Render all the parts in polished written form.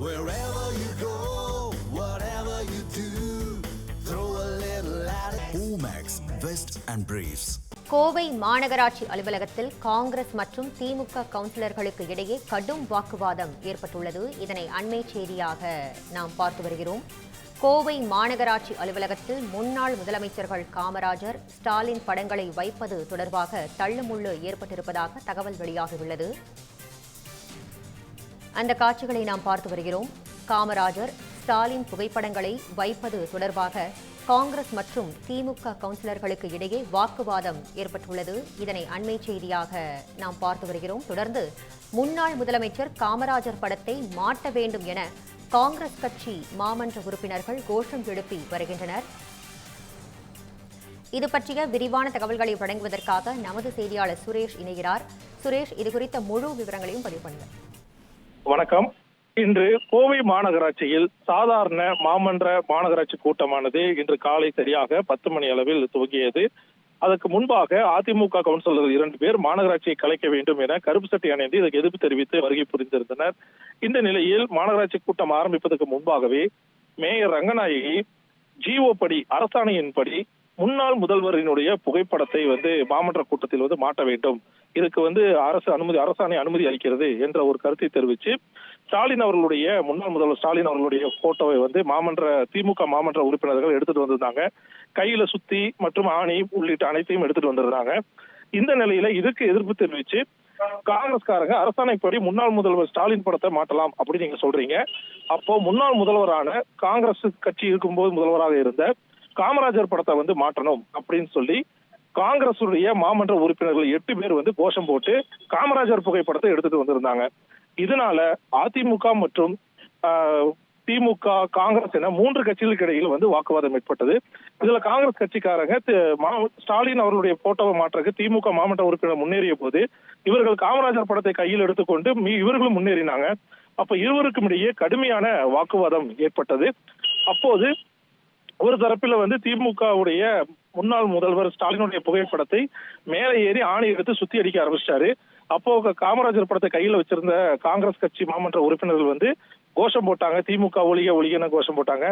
Wherever you go, whatever you do, throw a little at it. Omax, Vest and Briefs. Kovai மாநகராட்சி அலுவலகத்தில் காங்கிரஸ் மற்றும் திமுக கவுன்சிலர்களுக்கு இடையே கடும் வாக்குவாதம் ஏற்பட்டுள்ளது. இதனை அண்மை செய்தியாக நாம் பார்த்து வருகிறோம். கோவை மாநகராட்சி அலுவலகத்தில் முன்னாள் முதலமைச்சர்கள் காமராஜர், ஸ்டாலின் படங்களை வைப்பது தொடர்பாக தள்ளுமுள்ளு ஏற்பட்டிருப்பதாக தகவல் வெளியாகியுள்ளது. அந்த காட்சிகளை நாம் பார்த்து வருகிறோம். காமராஜர், ஸ்டாலின் புகைப்படங்களை வைப்பது தொடர்பாக காங்கிரஸ் மற்றும் திமுக கவுன்சிலர்களுக்கு இடையே வாக்குவாதம் ஏற்பட்டுள்ளது. இதனை அண்மை செய்தியாக நாம் பார்த்து வருகிறோம். தொடர்ந்து முன்னாள் முதலமைச்சர் காமராஜர் படத்தை மாட்ட வேண்டும் என காங்கிரஸ் கட்சி மாமன்ற உறுப்பினர்கள் கோஷம் எழுப்பி வருகின்றனர். இது பற்றிய விரிவான தகவல்களை வழங்குவதற்காக நமது செய்தியாளர் சுரேஷ் இணைகிறார். சுரேஷ், இது குறித்த முழு விவரங்களையும் பதிவு பண்ணுங்கள். வணக்கம். இன்று கோவை மாநகராட்சியில் சாதாரண மாநகராட்சி கூட்டமானது இன்று காலை சரியாக 10 மணி அளவில் துவங்கியது. அதற்கு முன்பாக அதிமுக கவுன்சிலர்கள் 2 பேர் மாநகராட்சியை கலைக்க வேண்டும் என கருப்பு சட்டை அணிந்து இதற்கு எதிர்ப்பு தெரிவித்து வருகை புரிந்திருந்தனர். இந்த நிலையில் மாநகராட்சி கூட்டம் ஆரம்பிப்பதற்கு முன்பாகவே மேயர் ரங்கநாயகி ஜிஓ படி, அரசாணையின்படி முன்னாள் முதல்வரினுடைய புகைப்படத்தை மாமன்ற கூட்டத்தில் மாட்ட வேண்டும், இதுக்கு அரசாணை அனுமதி அளிக்கிறது என்ற ஒரு கருத்தை தெரிவித்து ஸ்டாலின் அவர்களுடைய முன்னாள் முதல்வர் ஸ்டாலின் அவர்களுடைய போட்டோவை திமுக மாமன்ற உறுப்பினர்கள் எடுத்துட்டு வந்திருந்தாங்க. கையில சுத்தி மற்றும் ஆணி உள்ளிட்ட அனைத்தையும் எடுத்துட்டு வந்திருந்தாங்க. இந்த நிலையில இதுக்கு எதிர்ப்பு தெரிவிச்சு காங்கிரஸ்காரங்க அரசாணைப்படி முன்னாள் முதல்வர் ஸ்டாலின் படத்தை மாட்டலாம் அப்படின்னு நீங்க சொல்றீங்க. அப்போ முன்னாள் முதல்வரான காங்கிரஸ் கட்சி இருக்கும்போது முதல்வராக இருந்த காமராஜர் படத்தை மாற்றணும் அப்படின்னு சொல்லி காங்கிரஸ் மாமன்ற உறுப்பினர்கள் 8 பேர் கோஷம் போட்டு காமராஜர் புகைப்படத்தை எடுத்துட்டு வந்திருந்தாங்க. இதனால அதிமுக மற்றும் திமுக, காங்கிரஸ் என 3 கட்சிகளுக்கு இடையில் வாக்குவாதம் ஏற்பட்டது. இதுல காங்கிரஸ் கட்சிக்காரங்க ஸ்டாலின் அவர்களுடைய போட்டோவை மாற்றக்கு திமுக மாமன்ற உறுப்பினர் முன்னேறிய போது இவர்கள் காமராஜர் படத்தை கையில் எடுத்துக்கொண்டு இவர்களும் முன்னேறினாங்க. அப்ப இருவருக்கும் இடையே கடுமையான வாக்குவாதம் ஏற்பட்டது. அப்போது ஒரு தரப்பில திமுகவுடைய முன்னாள் முதல்வர் ஸ்டாலினுடைய புகைப்படத்தை மேலே ஏறி ஆணி எடுத்து சுத்தி அடிக்க ஆரம்பிச்சிட்டாரு. அப்போ காமராஜர் படத்தை கையில வச்சிருந்த காங்கிரஸ் கட்சி மாமன்ற உறுப்பினர்கள் கோஷம் போட்டாங்க, திமுக ஒழிக ஒழிகன்னு கோஷம் போட்டாங்க.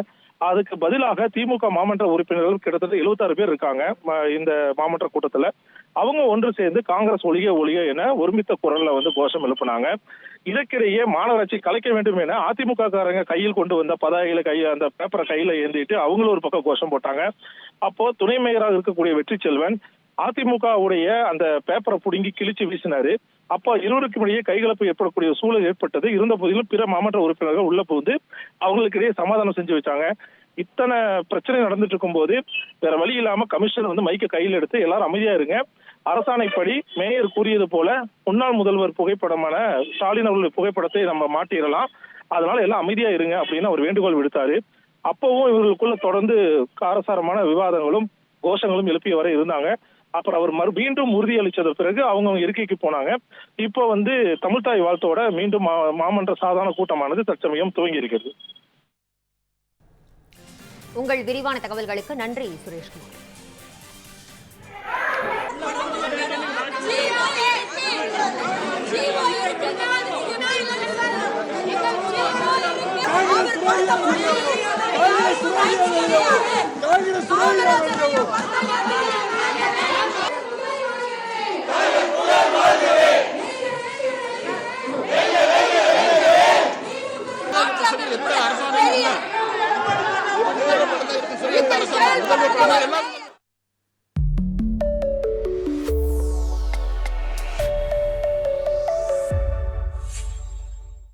அதுக்கு பதிலாக திமுக மாமன்ற உறுப்பினர்கள் கிட்டத்தட்ட 76 பேர் இருக்காங்க இந்த மாமன்ற கூட்டத்துல. அவங்க ஒன்று சேர்ந்து காங்கிரஸ் ஒழிக ஒழிக என ஒருமித்த குரல்ல கோஷம் எழுப்பினாங்க. இதற்கிடையே மாநகராட்சி கலைக்க வேண்டும் என அதிமுக காரங்க கையில் கொண்டு வந்த பதாகையில அந்த பேப்பரை கையில ஏந்திட்டு அவங்களும் ஒரு பக்கம் கோஷம் போட்டாங்க. அப்போ துணை மேயராக இருக்கக்கூடிய வெற்றி செல்வன் அதிமுக உடைய அந்த பேப்பரை புடுங்கி கிழிச்சு வீசினாரு. அப்போ இருவருக்கும் இடையே கைகலப்பு ஏற்படக்கூடிய சூழல் ஏற்பட்டது. இருந்த போதிலும் பிற மாமன்ற உறுப்பினர்கள் உள்ள புகுந்து அவங்களுக்கு இடையே சமாதானம் செஞ்சு வச்சாங்க. இத்தனை பிரச்சனை நடந்துட்டு இருக்கும் போது வேற வழி இல்லாம கமிஷனர் மைக்க கையில் எடுத்து எல்லாரும் அமைதியா இருங்க, அரசாணைப்படி மேயர் கூறியது போல முன்னாள் முதல்வர் புகைப்படமான ஸ்டாலின் அவர்களுடைய புகைப்படத்தை நம்ம மாட்டிடலாம், அதனால எல்லாம் அமைதியா இருங்க அப்படின்னு அவர் வேண்டுகோள் விடுத்தாரு. அப்பவும் இவர்களுக்குள்ள தொடர்ந்து காரசாரமான விவாதங்களும் கோஷங்களும் எழுப்பிய வரை இருந்தாங்க. அப்புறம் அவர் மீண்டும் உறுதியளிச்சத பிறகு அவங்க இருக்கைக்கு போனாங்க. இப்போ தமிழ்தாய் வாழ்த்தோட மீண்டும் மாமன்ற சாதாரண கூட்டமானது தற்சமயம் துவங்கி இருக்கிறது. உங்கள் விரிவான தகவல்களுக்கு நன்றி சுரேஷ்குமார். அரசாணை